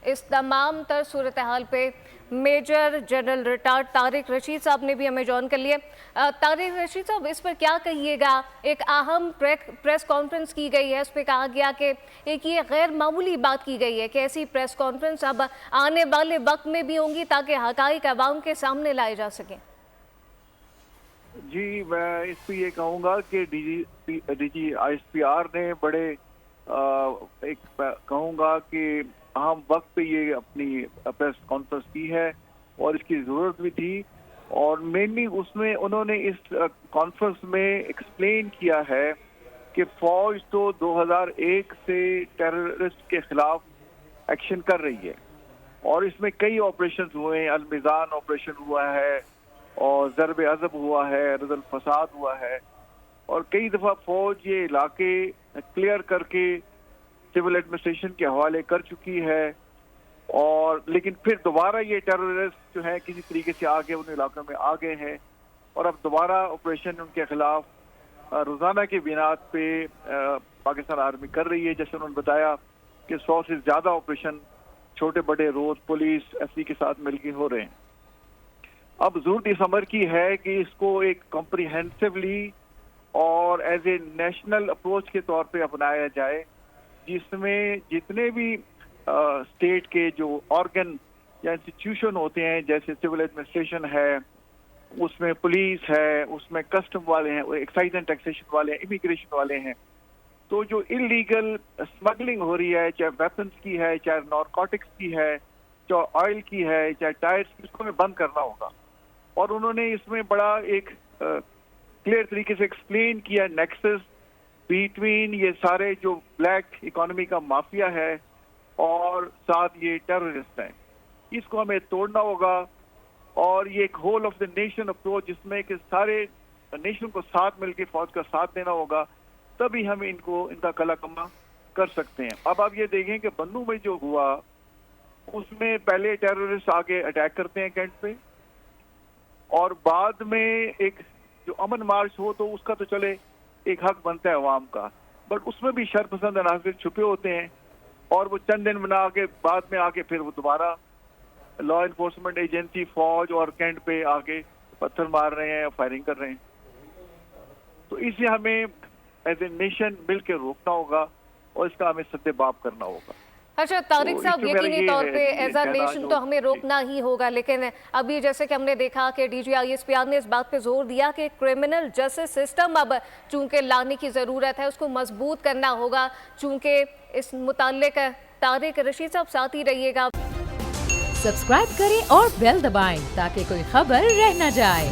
اس تمام تر صورتحال پہ major general retired Tariq Rashid صاحب نے بھی ہمیں جوائن کر لیے۔ طارق رشید صاحب، اس پر کیا کہیے گا؟ ایک اہم پریس کانفرنس کی گئی ہے، اس پہ کہا گیا کہ ایک یہ غیر معمولی بات کی گئی ہے کہ ایسی پریس کانفرنس اب آنے والے وقت میں بھی ہوں گی تاکہ حقائق عوام کے سامنے لائے جا سکیں۔ جی، میں اس پہ یہ کہوں گا کہ D G I S P R نے بڑے کہوں گا کہ اہم وقت پہ یہ اپنی پریس کانفرنس کی ہے اور اس کی ضرورت بھی تھی، اور مینلی اس میں انہوں نے اس کانفرنس میں ایکسپلین کیا ہے کہ فوج تو 2001 سے ٹیررسٹ کے خلاف ایکشن کر رہی ہے، اور اس میں کئی آپریشن ہوئے ہیں۔ المیزان آپریشن ہوا ہے، اور ضرب عضب ہوا ہے، رد الفساد ہوا ہے، اور کئی دفعہ فوج یہ علاقے کلیئر کر کے سول ایڈمنسٹریشن کے حوالے کر چکی ہے، اور لیکن پھر دوبارہ یہ ٹیررسٹ جو ہیں کسی طریقے سے آگے ان علاقوں میں آ گئے ہیں، اور اب دوبارہ آپریشن ان کے خلاف روزانہ کی بنیاد پہ پاکستان آرمی کر رہی ہے۔ جیسے انہوں نے بتایا کہ 100 سے زیادہ آپریشن چھوٹے بڑے روز پولیس ایس پی کے ساتھ مل کے ہو رہے ہیں۔ اب ضرورت اس امر کی ہے کہ اس کو ایک کمپریہنسولی اور ایز اے نیشنل اپروچ کے طور پہ اپنایا جائے، جس میں جتنے بھی اسٹیٹ کے جو آرگن یا انسٹیٹیوشن ہوتے ہیں، جیسے سول ایڈمنسٹریشن ہے، اس میں پولیس ہے، اس میں کسٹم والے ہیں، ایکسائز اینڈ ٹیکسیشن والے ہیں، امیگریشن والے ہیں، تو جو انلیگل اسمگلنگ ہو رہی ہے، چاہے ویپنس کی ہے، چاہے نارکوٹکس کی ہے، چاہے آئل کی ہے، چاہے ٹائرس کی، اس کو ہمیں بند کرنا ہوگا۔ اور انہوں نے اس میں بڑا ایک کلیئر طریقے سے ایکسپلین کیا نیکسس بیٹوین یہ سارے جو بلیک اکانومی کا مافیا ہے اور ساتھ یہ ٹیررسٹ ہیں، اس کو ہمیں توڑنا ہوگا، اور یہ ایک whole of the nation approach جس میں کہ سارے نیشن کو ساتھ مل کے فوج کا ساتھ دینا ہوگا، تبھی ہم ان کا کلا کما کر سکتے ہیں۔ اب آپ یہ دیکھیں کہ بنو میں جو ہوا، اس میں پہلے ٹیررسٹ آگے اٹیک کرتے ہیں کینٹ پہ، اور بعد میں ایک جو امن مارچ ہو تو اس کا تو چلے ایک حق بنتا ہے عوام کا، بٹ اس میں بھی شر پسند عناصر چھپے ہوتے ہیں، اور وہ چند دن بنا کے بعد میں آگے پھر وہ دوبارہ لا انفورسمنٹ ایجنسی فوج اور کینٹ پہ آگے پتھر مار رہے ہیں، فائرنگ کر رہے ہیں۔ تو اسے ہمیں ایز اے نیشن مل کے روکنا ہوگا، اور اس کا ہمیں سد باب کرنا ہوگا۔ اچھا طارق صاحب، یقینی طور پہ ایز اے نیشن تو ہمیں روکنا ہی ہوگا، لیکن ابھی جیسے کہ ہم نے دیکھا کہ D G I S P R نے اس بات پہ زور دیا کہ کرمنل جسٹس سسٹم اب چونکہ لانے کی ضرورت ہے، اس کو مضبوط کرنا ہوگا، چونکہ اس متعلق طارق رشید صاحب ساتھ ہی رہیے گا۔ سبسکرائب کریں اور بیل دبائیں تاکہ کوئی خبر رہ نہ جائے۔